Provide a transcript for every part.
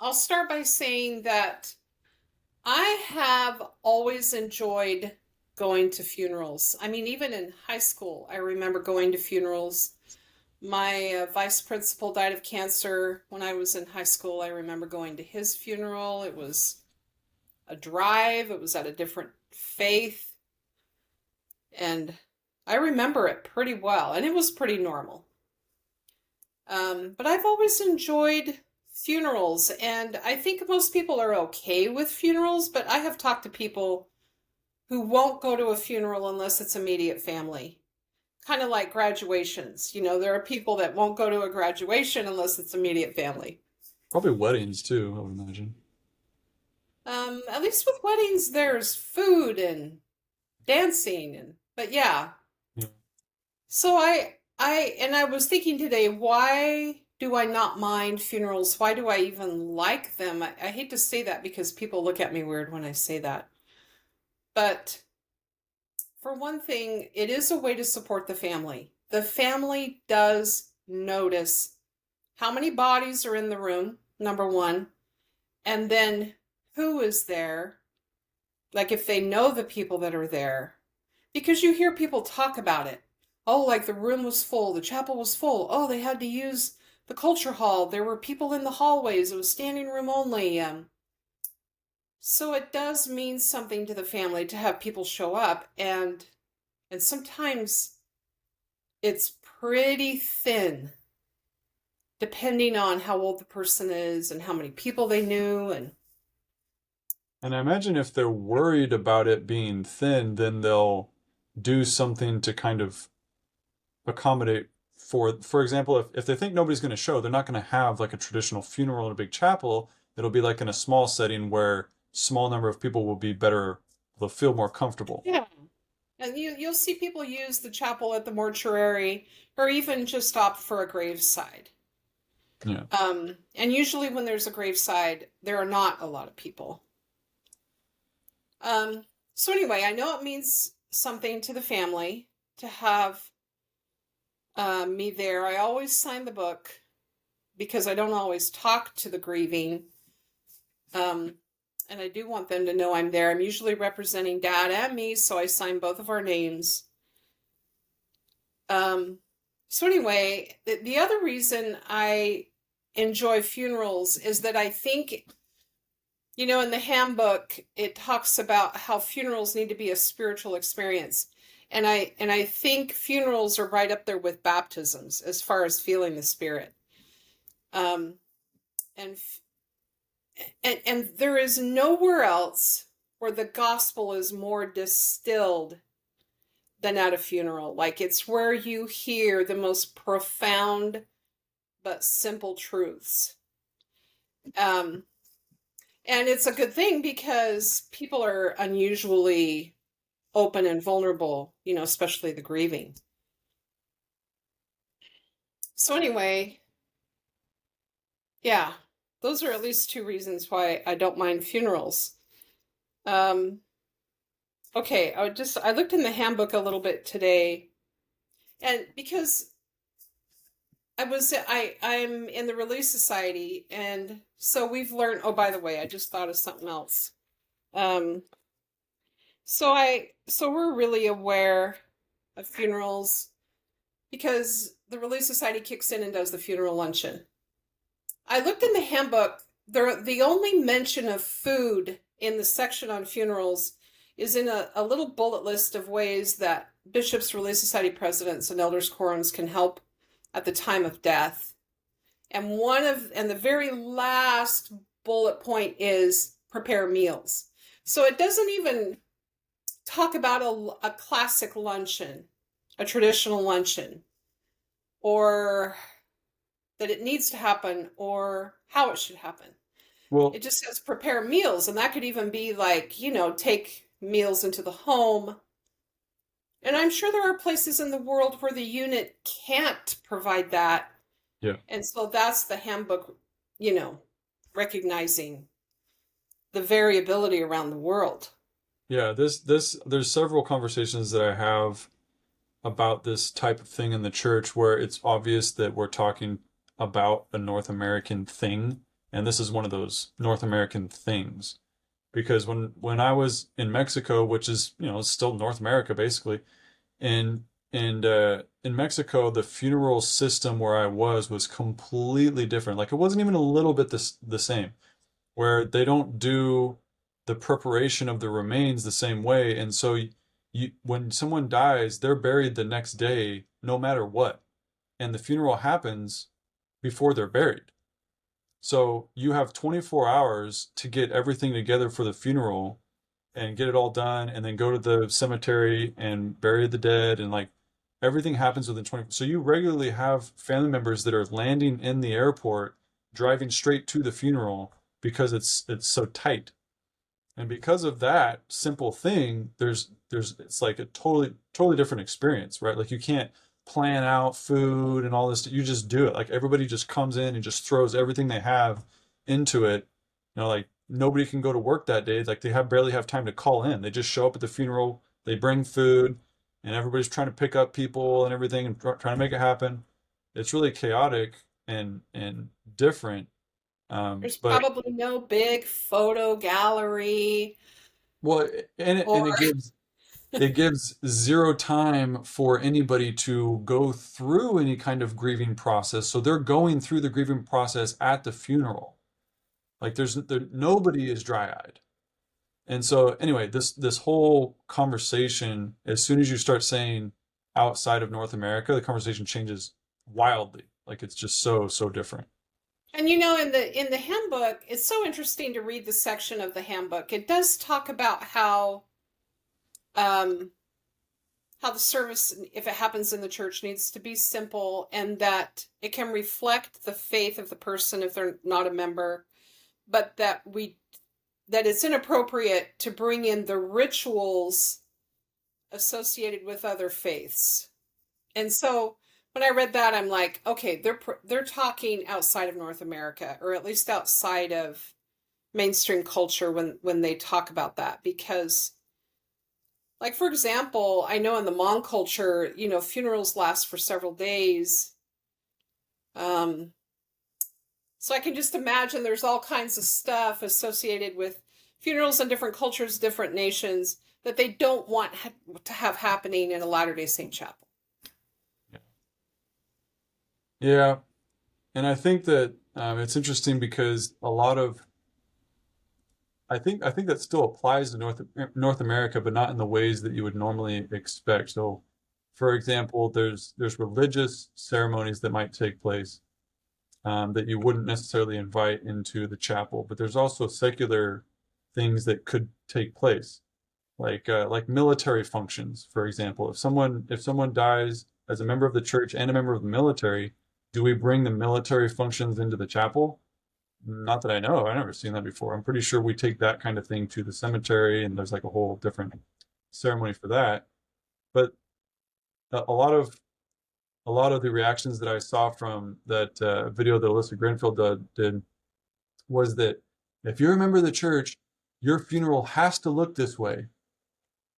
I'll start by saying that I have always enjoyed going to funerals. I mean, even in high school, I remember going to funerals. My vice principal died of cancer when I was in high school. I remember going to his funeral. It was a drive, it was at a different faith, and I remember it pretty well, and it was pretty normal. But I've always enjoyed funerals, and I think most people are okay with funerals, but I have talked to people who won't go to a funeral unless it's immediate family. Kind of like graduations. There are people that won't go to a graduation unless it's immediate family. Probably weddings too, I would imagine. At least with weddings, there's food and dancing, but yeah. Yeah. So I was thinking today, why do I not mind funerals? Why do I even like them? I hate to say that because people look at me weird when I say that. But for one thing, it is a way to support the family. The family does notice how many bodies are in the room, number one, and then who is there, like if they know the people that are there, because you hear people talk about it. Oh, like the room was full, the chapel was full. Oh, they had to use the culture hall. There were people in the hallways. It was standing room only. So it does mean something to the family to have people show up, and sometimes it's pretty thin, depending on how old the person is and how many people they knew. And And I imagine if they're worried about it being thin, then they'll do something to kind of accommodate for example, if they think nobody's going to show, they're not going to have like a traditional funeral in a big chapel. It'll be like in a small setting where small number of people will be better, they'll feel more comfortable. yeah, and you'll see people use the chapel at the mortuary or even just opt for a graveside. Yeah. And usually when there's a graveside, there are not a lot of people. So anyway, I know it means something to the family to have me there. I always sign the book because I don't always talk to the grieving. And I do want them to know I'm there. I'm usually representing Dad and me, so I sign both of our names. So anyway, the other reason I enjoy funerals is that I think, in the handbook, it talks about how funerals need to be a spiritual experience. And I think funerals are right up there with baptisms as far as feeling the spirit. Um, and and there is nowhere else where the gospel is more distilled than at a funeral. Like it's where you hear the most profound but simple truths. Um, and it's a good thing because people are unusually open and vulnerable, especially the grieving. So anyway, yeah, those are at least two reasons why I don't mind funerals. Um, okay, I looked in the handbook a little bit today, and because I'm in the Relief Society, and so we've learned. Oh, by the way, I just thought of something else. Um, so we're really aware of funerals because the Relief Society kicks in and does the funeral luncheon. I looked in the handbook. The only mention of food in the section on funerals is in a little bullet list of ways that bishops, Relief Society presidents, and elders quorums can help at the time of death. And the very last bullet point is prepare meals. So it doesn't even talk about a classic luncheon, a traditional luncheon, or that it needs to happen or how it should happen. Well, It just says prepare meals, and that could even be like, take meals into the home. And I'm sure there are places in the world where the unit can't provide that. yeah. And so that's the handbook, recognizing the variability around the world. Yeah, there's several conversations that I have about this type of thing in the church where it's obvious that we're talking about a North American thing, And this is one of those North American things. Because when I was in Mexico, which is, still North America basically, and in Mexico, the funeral system where I was completely different. Like it wasn't even a little bit the same, where they don't do the preparation of the remains the same way, and so when someone dies, they're buried the next day, no matter what, and the funeral happens before they're buried. So you have 24 hours to get everything together for the funeral and get it all done and then go to the cemetery and bury the dead and like everything happens within 20. So you regularly have family members that are landing in the airport driving straight to the funeral because it's so tight. And because of that simple thing, there's it's like a totally different experience, right? Like you can't plan out food and all this. You just do it. Like everybody just comes in and just throws everything they have into it. Like nobody can go to work that day. Like they have barely have time to call in. They just show up at the funeral. They bring food, and everybody's trying to pick up people and everything and trying to make it happen. It's really chaotic and different. There's But probably no big photo gallery well, or and it gives zero time for anybody to go through any kind of grieving process. So they're going through the grieving process at the funeral. Like nobody is dry-eyed. And so anyway, this whole conversation, as soon as you start saying outside of North America, the conversation changes wildly. Like it's just so different. and in the handbook, it's so interesting to read the section of the handbook. It does talk about um how the service, if it happens in the church, needs to be simple and that it can reflect the faith of the person if they're not a member, but that it's inappropriate to bring in the rituals associated with other faiths. And so when I read that, I'm like, okay, they're talking outside of North America, or at least outside of mainstream culture when they talk about that, because like for example, I know in the Hmong culture, funerals last for several days. Um, so I can just imagine there's all kinds of stuff associated with funerals in different cultures, different nations that they don't want to have happening in a Latter-day Saint chapel. Yeah, and I think that it's interesting because a lot of I think that still applies to North America, but not in the ways that you would normally expect. So, for example, there's religious ceremonies that might take place that you wouldn't necessarily invite into the chapel, but there's also secular things that could take place, like military functions, for example. If someone dies as a member of the church and a member of the military, do we bring the military functions into the chapel? Not that I know. I've never seen that before. I'm pretty sure we take that kind of thing to the cemetery, and there's like a whole different ceremony for that. But a lot of the reactions that I saw from that video that Alyssa Grenfield did was that if you're a member of the church, your funeral has to look this way.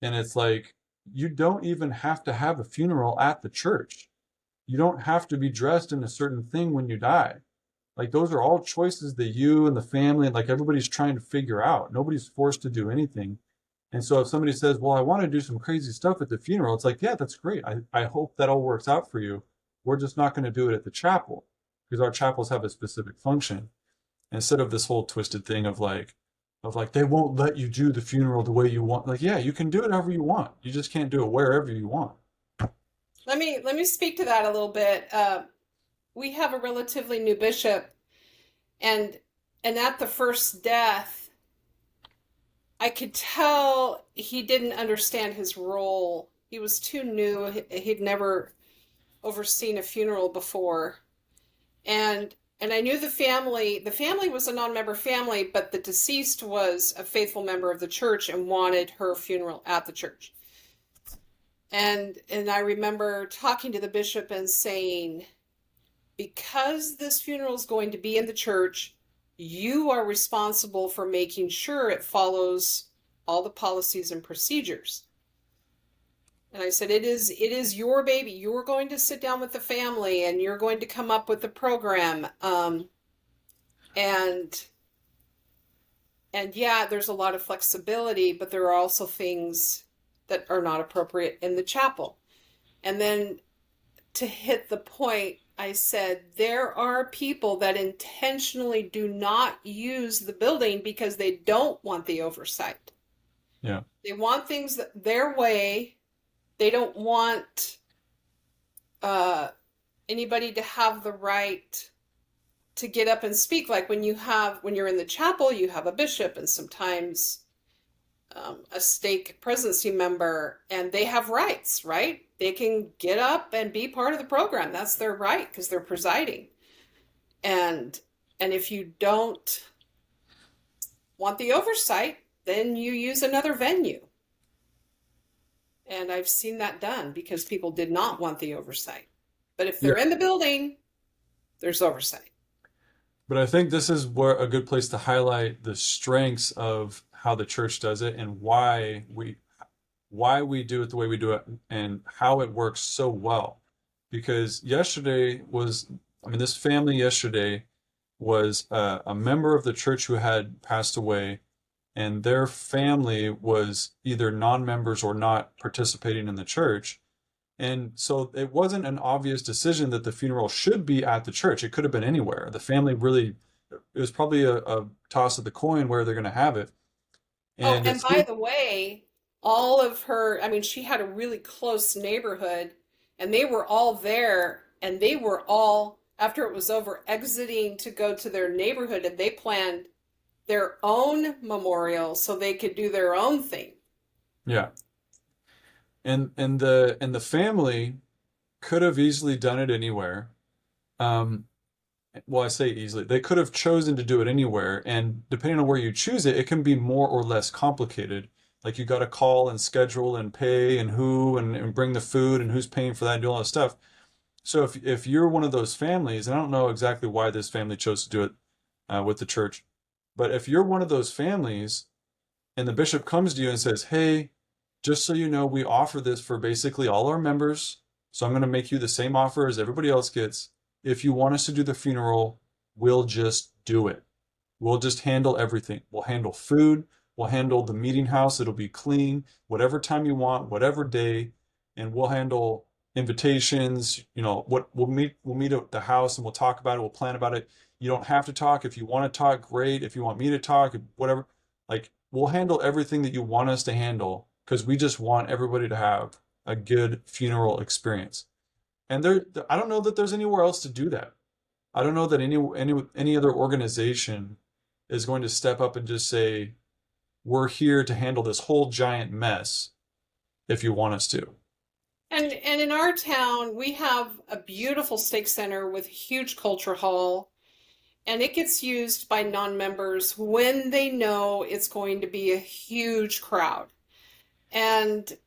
And it's like, you don't even have to have a funeral at the church. You don't have to be dressed in a certain thing when you die. Like those are all choices that you and the family and like everybody's trying to figure out. Nobody's forced to do anything. And so if somebody says, well, I want to do some crazy stuff at the funeral, it's like, yeah, that's great. I hope that all works out for you. We're just not going to do it at the chapel because our chapels have a specific function instead of this whole twisted thing of like they won't let you do the funeral the way you want. Like, yeah, you can do it however you want. You just can't do it wherever you want. Let me speak to that a little bit. We have a relatively new bishop, and at the first death, I could tell he didn't understand his role. He was too new. He'd never overseen a funeral before, and I knew the family. The family was a non-member family, but the deceased was a faithful member of the church and wanted her funeral at the church. And I remember talking to the bishop and saying, because this funeral is going to be in the church, you are responsible for making sure it follows all the policies and procedures. And I said, it is your baby. You're going to sit down with the family and you're going to come up with the program. And yeah, there's a lot of flexibility, but there are also things that are not appropriate in the chapel. And then to hit the point, I said there are people that intentionally do not use the building because they don't want the oversight. Yeah. They want things their way. They don't want uh, anybody to have the right to get up and speak. Like when you're in the chapel, you have a bishop and sometimes a stake presidency member, and they have rights, right? They can get up and be part of the program. That's their right because they're presiding. And if you don't want the oversight, then you use another venue. And I've seen that done because people did not want the oversight. But if Yeah. they're in the building, there's oversight. But I think this is where a good place to highlight the strengths of how the church does it and why we do it the way we do it and how it works so well. Because this family yesterday was a member of the church who had passed away, and their family was either non-members or not participating in the church. And so it wasn't an obvious decision that the funeral should be at the church. It could have been anywhere. The family really, it was probably a toss of the coin where they're going to have it. Oh, And it and by seemed, the way, all of her, I mean, she had a really close neighborhood, and they were all there, and they were all, after it was over, exiting to go to their neighborhood, and they planned their own memorial so they could do their own thing. yeah. And the family could have easily done it anywhere. Um, well, I say easily. They could have chosen to do it anywhere, and depending on where you choose it, it can be more or less complicated. Like you got to call and schedule and pay and who and bring the food and who's paying for that and do all that stuff. So if you're one of those families, and I don't know exactly why this family chose to do it with the church, but if you're one of those families and the bishop comes to you and says, "Hey, just so you know, we offer this for basically all our members. So I'm going to make you the same offer as everybody else gets. If you want us to do the funeral, we'll just do it. We'll just handle everything. We'll handle food. We'll handle the meeting house. It'll be clean, whatever time you want, whatever day, and we'll handle invitations. We'll meet at the house and we'll talk about it. We'll plan about it. You don't have to talk. If you want to talk, great. If you want me to talk, whatever. Like we'll handle everything that you want us to handle because we just want everybody to have a good funeral experience. And I don't know that there's anywhere else to do that. I don't know that any other organization is going to step up and just say, "We're here to handle this whole giant mess if you want us to." And in our town, we have a beautiful stake center with a huge culture hall, and it gets used by non-members when they know it's going to be a huge crowd. And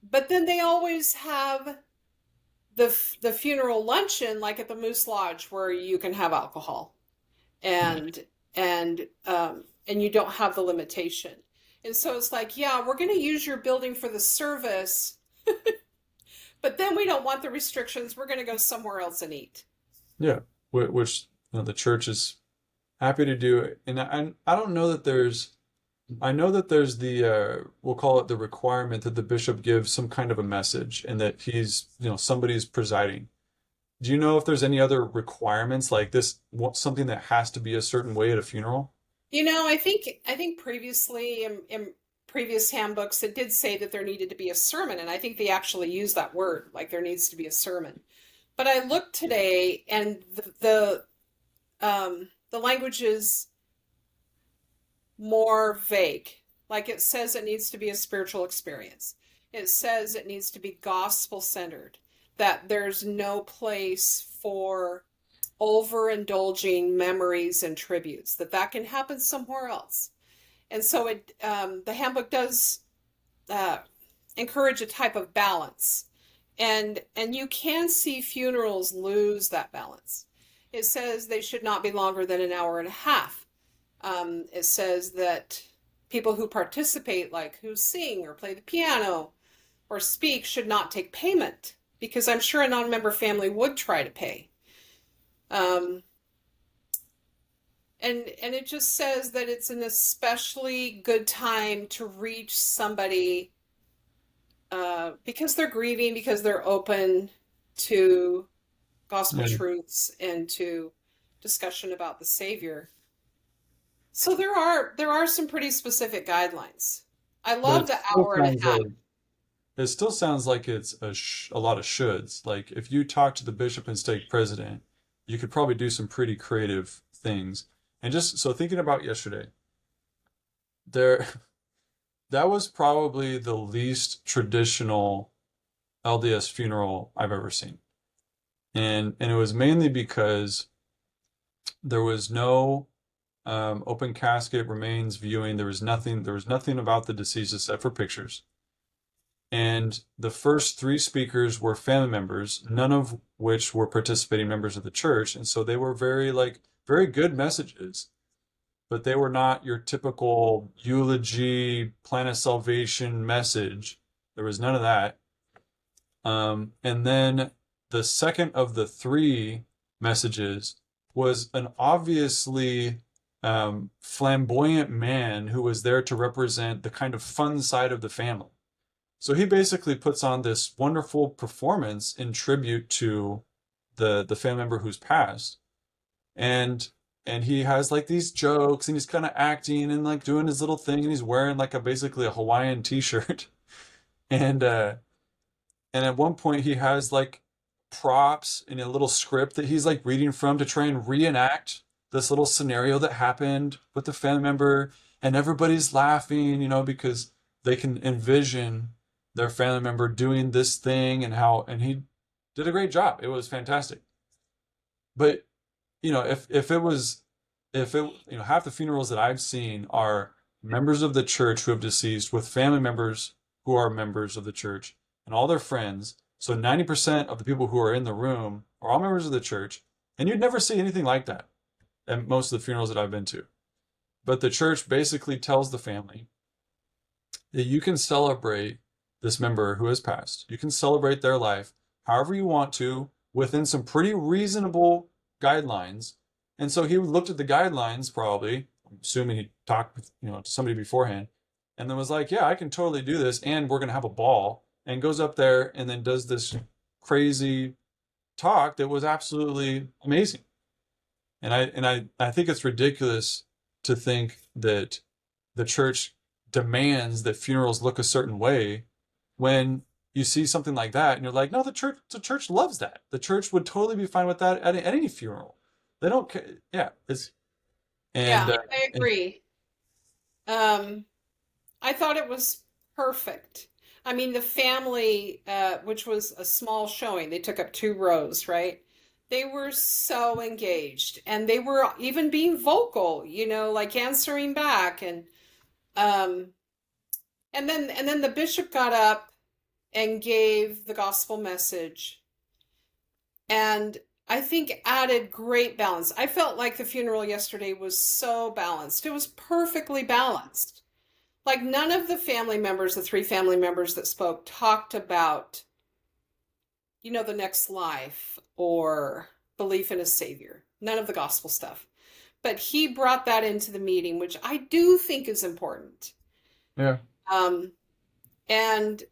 but then they always have the funeral luncheon like at the Moose Lodge where you can have alcohol and and you don't have the limitation. And so it's like, yeah, we're going to use your building for the service, but then we don't want the restrictions. We're going to go somewhere else and eat. Yeah, which the church is happy to do. And I don't know that there's. I know that there's we'll call it the requirement that the bishop gives some kind of a message and that somebody's presiding. Do you know if there's any other requirements like this, something that has to be a certain way at a funeral? I think previously in previous handbooks it did say that there needed to be a sermon, and I think they actually use that word, like there needs to be a sermon. But I looked today, and the language is more vague. Like it says it needs to be a spiritual experience. It says it needs to be gospel centered, that there's no place for overindulging memories and tributes, that can happen somewhere else. And so the handbook does uh, encourage a type of balance. And you can see funerals lose that balance. It says they should not be longer than an hour and a half. It says that people who participate, like who sing or play the piano or speak, should not take payment because I'm sure a non-member family would try to pay. Um, And it just says that it's an especially good time to reach somebody because they're grieving, because they're open to gospel Yeah. truths and to discussion about the Savior. So there are some pretty specific guidelines. I But love it the still hour and a sounds half. like it's a lot of shoulds. Like if you talk to the bishop and stake president, you could probably do some pretty creative things. And just so thinking about yesterday, there that was probably the least traditional LDS funeral I've ever seen. And it was mainly because there was no open casket remains viewing. There was nothing about the deceased except for pictures. And the first three speakers were family members, none of which were participating members of the church. And so they were very good messages, but they were not your typical eulogy, plan of salvation message. There was none of that. And then the second of the three messages was an obviously flamboyant man who was there to represent the kind of fun side of the family. So he basically puts on this wonderful performance in tribute to the family member who's passed, and and he has like these jokes and he's kind of acting and like doing his little thing and he's wearing like a basically a Hawaiian t-shirt and and at one point he has like props in a little script that he's like reading from to try and reenact this little scenario that happened with the family member, and everybody's laughing, because they can envision their family member doing this thing and he did a great job. It was fantastic. But if it was if it half the funerals that I've seen are members of the church who have deceased with family members who are members of the church and all their friends. So 90% of the people who are in the room are all members of the church, and you'd never see anything like that at most of the funerals that I've been to. But the church basically tells the family that you can celebrate this member who has passed. You can celebrate their life however you want to within some pretty reasonable guidelines. And so he looked at the guidelines, probably, I'm assuming he talked with, to somebody beforehand, and then was like, yeah, I can totally do this, and we're going to have a ball, and goes up there and then does this crazy talk that was absolutely amazing. And I think it's ridiculous to think that the church demands that funerals look a certain way when you see something like that and you're like, no, the church loves that. The church would totally be fine with that at any funeral. They don't care. Yeah, it's and Yeah, I and agree. Um, I thought it was perfect. I mean, the family, which was a small showing, they took up two rows, right? They were so engaged and they were even being vocal, like answering back um and then the bishop got up and gave the gospel message and I think added great balance. I felt like the funeral yesterday was so balanced. It was perfectly balanced. Like none of the family members, the three family members that spoke, talked about, the next life or belief in a savior. None of the gospel stuff. But he brought that into the meeting, which I do think is important. yeah, Um, and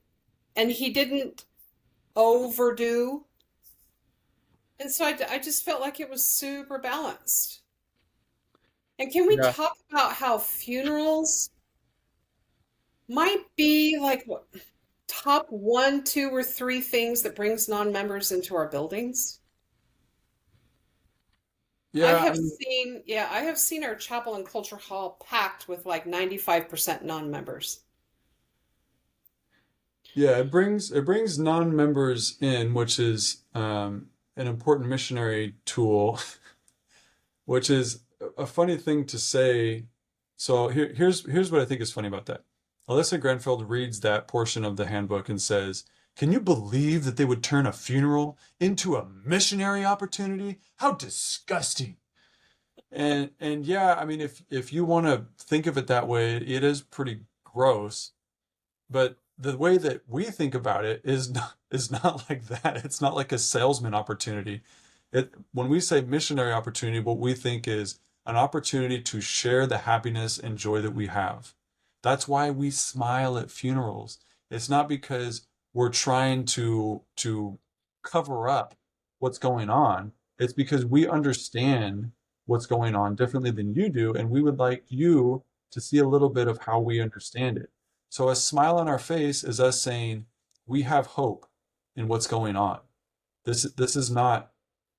and he didn't overdo. And so I just felt like it was super balanced. And can we yeah, talk about how funerals might be like what, top one, two, or three things that brings non-members into our buildings? I yeah. I have mean, seen, yeah, I have seen our chapel and culture hall packed with like 95% non-members. yeah. It brings non-members in, which is an important missionary tool, which is a funny thing to say. So here's what I think is funny about that. Alyssa Grenfeld reads that portion of the handbook and says, "Can you believe that they would turn a funeral into a missionary opportunity? How disgusting!" And yeah, I mean, if you want to think of it that way, it is pretty gross. But the way that we think about it is not like that. It's not like a salesman opportunity. When we say missionary opportunity, what we think is an opportunity to share the happiness and joy that we have. That's why we smile at funerals. It's not because we're trying to cover up what's going on. It's because we understand what's going on differently than you do, and we would like you to see a little bit of how we understand it. So a smile on our face is us saying we have hope in what's going on. This is not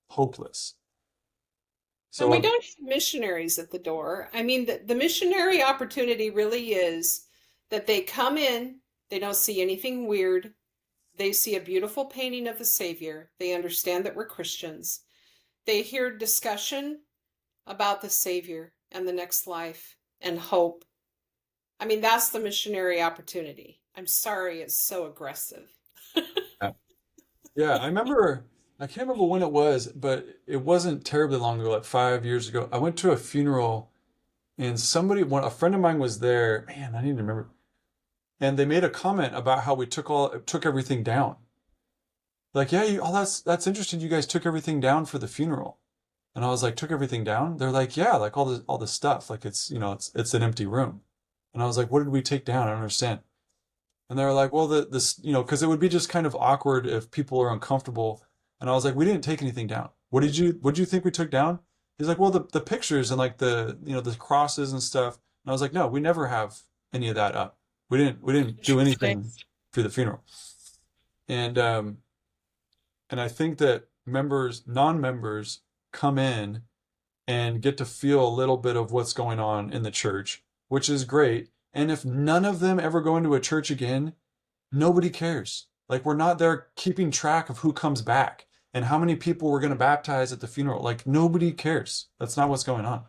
hopeless. And So we don't have missionaries at the door. I mean, the missionary opportunity really is that they come in, they don't see anything weird. They see a beautiful painting of the Savior. They understand that we're Christians. They hear discussion about the Savior and the next life and hope. I mean, that's the missionary opportunity. I'm sorry it's so aggressive. yeah, I can't remember when it was, but it wasn't terribly long ago, like 5 years ago. I went to a funeral and a friend of mine was there. Man, I need to remember. And they made a comment about how we took everything down. Like, yeah, that's interesting. You guys took everything down for the funeral. And I was like, took everything down? They're like, yeah, like all the stuff. Like it's an empty room. And I was like, what did we take down? I don't understand. And they were like, well, because it would be just kind of awkward if people are uncomfortable. And I was like, we didn't take anything down. What did you think we took down? He's like, well, the pictures and like the crosses and stuff. And I was like, no, we never have any of that up. We didn't do Interesting. anything for the funeral. And and I think that non-members come in and get to feel a little bit of what's going on in the church, which is great. And if none of them ever go into a church again, nobody cares. Like, we're not there keeping track of who comes back and how many people we're going to baptize at the funeral. Like, nobody cares. That's not what's going on.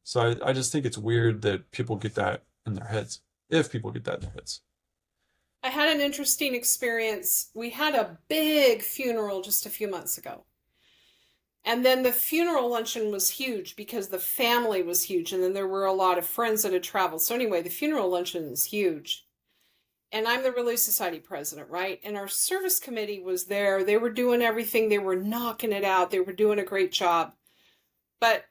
So I just think it's weird that people get that in their heads, if people get that in their heads. I had an interesting experience. We had a big funeral just a few months ago. And then the funeral luncheon was huge because the family was huge. And then there were a lot of friends that had traveled. So, anyway, the funeral luncheon is huge. And I'm the Relief Society president, right? And our service committee was there. They were doing everything, they were knocking it out, they were doing a great job. But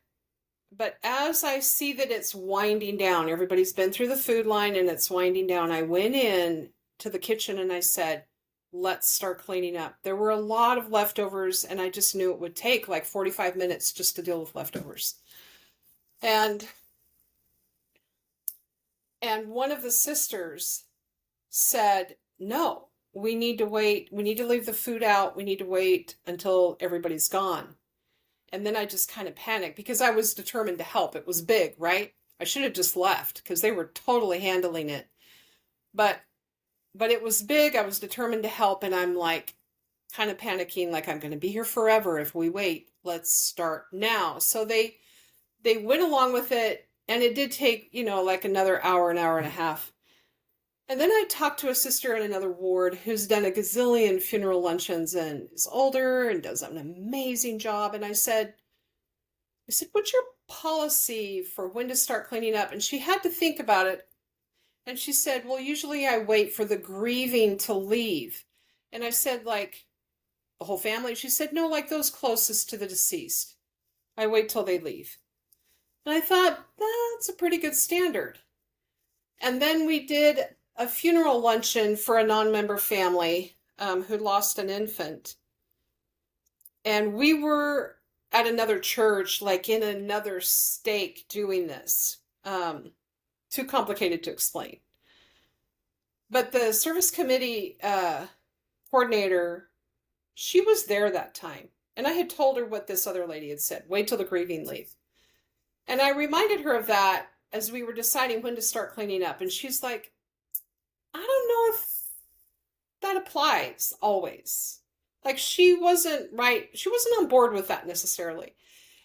as I see that it's winding down, everybody's been through the food line and it's winding down, I went in to the kitchen and I said, let's start cleaning up. There were a lot of leftovers, and I just knew it would take like 45 minutes just to deal with leftovers. And one of the sisters said, no, we need to wait. We need to leave the food out. We need to wait until everybody's gone. And then I just kind of panicked because I was determined to help. It was big, right? I should have just left because they were totally handling it. But it was big. I was determined to help, and I'm like kind of panicking, like I'm going to be here forever if we wait. Let's start now. So they went along with it, and it did take, like another hour, an hour and a half. And then I talked to a sister in another ward who's done a gazillion funeral luncheons and is older and does an amazing job. And I said, what's your policy for when to start cleaning up? And she had to think about it. And she said, well, usually I wait for the grieving to leave. And I said, like the whole family? She said, no, like those closest to the deceased. I wait till they leave. And I thought, that's a pretty good standard. And then we did a funeral luncheon for a non-member family who lost an infant. And we were at another church, like in another state, doing this. Too complicated to explain. But the service committee coordinator, she was there that time. And I had told her what this other lady had said, wait till the grieving leave. And I reminded her of that as we were deciding when to start cleaning up. And she's like, I don't know if that applies always. Like, she wasn't on board with that necessarily.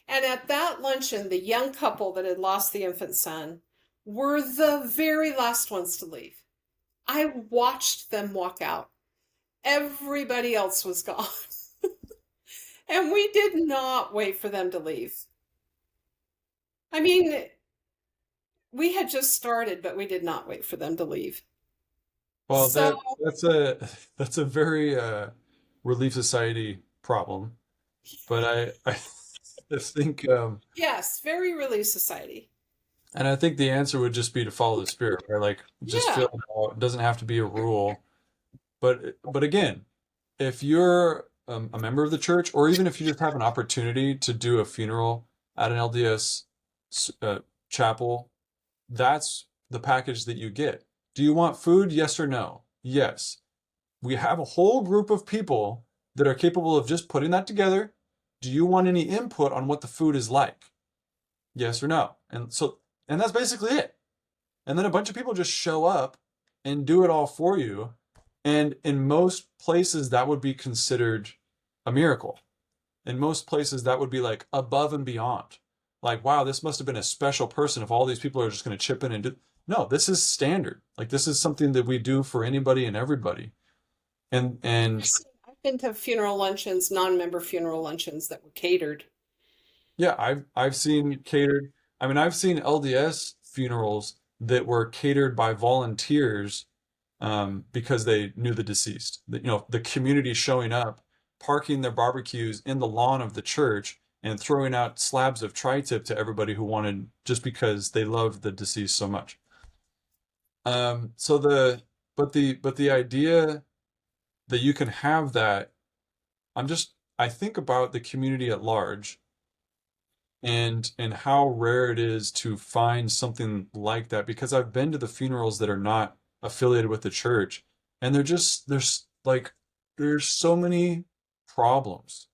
And at that luncheon, the young couple that had lost the infant son were the very last ones to leave. I watched them walk out. Everybody else was gone. And we did not wait for them to leave. I mean, we had just started, but we did not wait for them to leave. Well, So, that's a very Relief Society problem, but I I think, Yes, very Relief Society. and I think the answer would just be to follow the spirit, right? Like just fill Yeah. it out. It doesn't have to be a rule. But again, if you're a member of the church, or even if you just have an opportunity to do a funeral at an LDS uh, chapel, that's the package that you get. Do you want food? Yes or no? Yes. We have a whole group of people that are capable of just putting that together. Do you want any input on what the food is like? Yes or no? And that's basically it. And then a bunch of people just show up and do it all for you. And in most places, that would be considered a miracle. In most places, that would be like above and beyond. Like, wow, this must have been a special person if all these people are just going to chip in and do. No, this is standard. Like, this is something that we do for anybody and everybody. And I've been to funeral luncheons, non-member funeral luncheons that were catered. yeah, I've seen catered. I mean, I've seen LDS funerals that were catered by volunteers because they knew the deceased. The community showing up, parking their barbecues in the lawn of the church, and throwing out slabs of tri-tip to everybody who wanted, just because they loved the deceased so much. So but the idea that you can have that, I think about the community at large and how rare it is to find something like that, because I've been to the funerals that are not affiliated with the church, and there's so many problems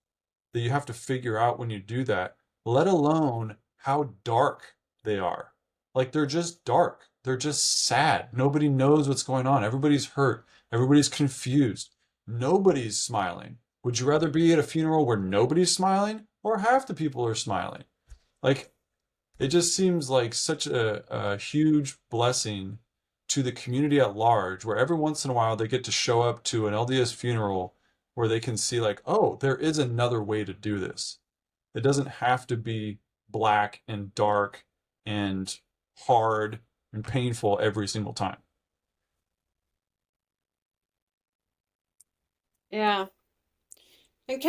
that you have to figure out when you do that, let alone how dark they are. Like, they're just dark. They're just sad. Nobody knows what's going on. Everybody's hurt. Everybody's confused. Nobody's smiling. Would you rather be at a funeral where nobody's smiling or half the people are smiling? Like, it just seems like such a huge blessing to the community at large, where every once in a while they get to show up to an LDS funeral where they can see, like, oh, there is another way to do this. It doesn't have to be black and dark and hard and painful every single time. Yeah. And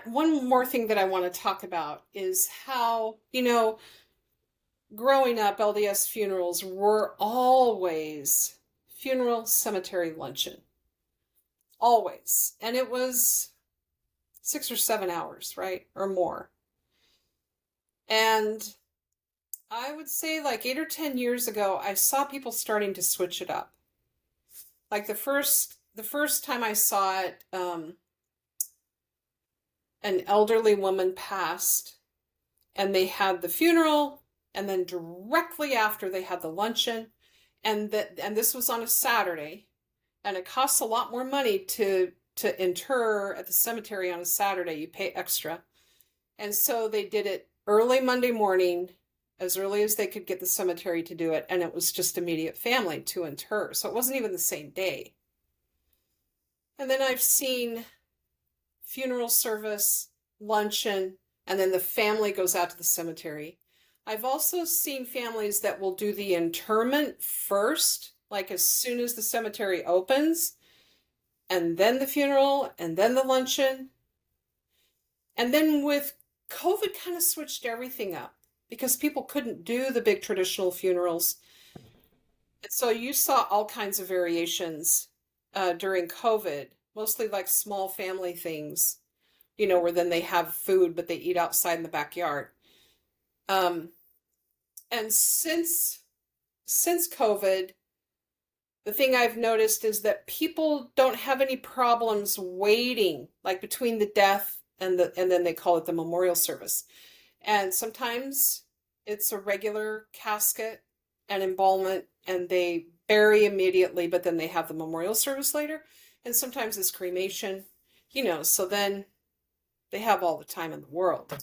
one more thing that I want to talk about is how, growing up, LDS funerals were always funeral cemetery luncheon. Always. And it was 6 or 7 hours, right? Or more. And I would say like 8 or 10 years ago, I saw people starting to switch it up. Like the first time I saw it, an elderly woman passed, and they had the funeral, and then directly after they had the luncheon, and this was on a Saturday, and it costs a lot more money to inter at the cemetery on a Saturday. You pay extra. And so they did it early Monday morning, as early as they could get the cemetery to do it, and it was just immediate family to inter. So it wasn't even the same day. And then I've seen funeral service, luncheon, and then the family goes out to the cemetery. I've also seen families that will do the interment first, like as soon as the cemetery opens, and then the funeral, and then the luncheon. And then with COVID kind of switched everything up because people couldn't do the big traditional funerals. And so you saw all kinds of variations during COVID, mostly like small family things, where then they have food, but they eat outside in the backyard. Um, and since COVID, the thing I've noticed is that people don't have any problems waiting, like between the death and then they call it the memorial service. And sometimes it's a regular casket and embalmment, and they bury immediately, but then they have the memorial service later. And sometimes it's cremation, so then they have all the time in the world.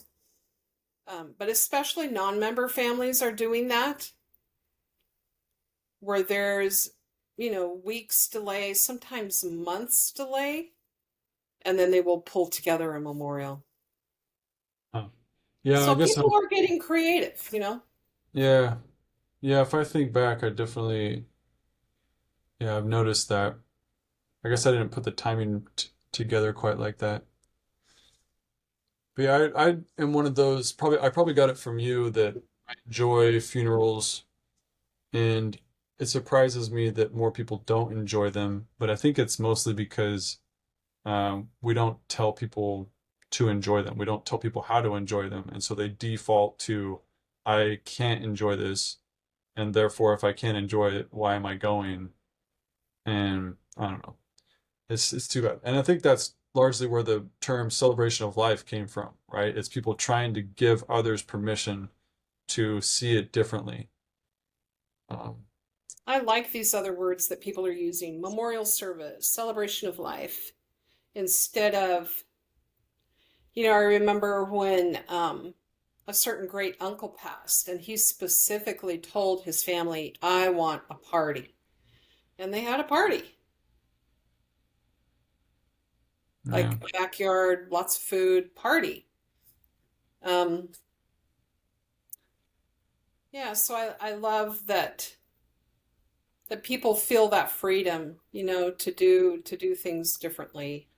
But especially non-member families are doing that, where there's, weeks delay, sometimes months delay, and then they will pull together a memorial. Huh. Yeah, I So guess. people are getting creative. Yeah, yeah. If I think back, I definitely, yeah, I've noticed that. I guess I didn't put the timing together quite like that. But yeah, I am one of those. Probably I probably got it from you that I enjoy funerals, and it surprises me that more people don't enjoy them. But I think it's mostly because we don't tell people to enjoy them. We don't tell people how to enjoy them, and so they default to, I can't enjoy this, and therefore, if I can't enjoy it, why am I going? And I don't know. It's too bad. And I think that's largely where the term celebration of life came from, right? It's people trying to give others permission to see it differently. Um, I like these other words that people are using: memorial service, celebration of life, instead of, I remember when a certain great uncle passed, and he specifically told his family, I want a party. And they had a party, yeah. like a backyard, lots of food, party. Um, yeah, so I love that people feel that freedom, to do things differently.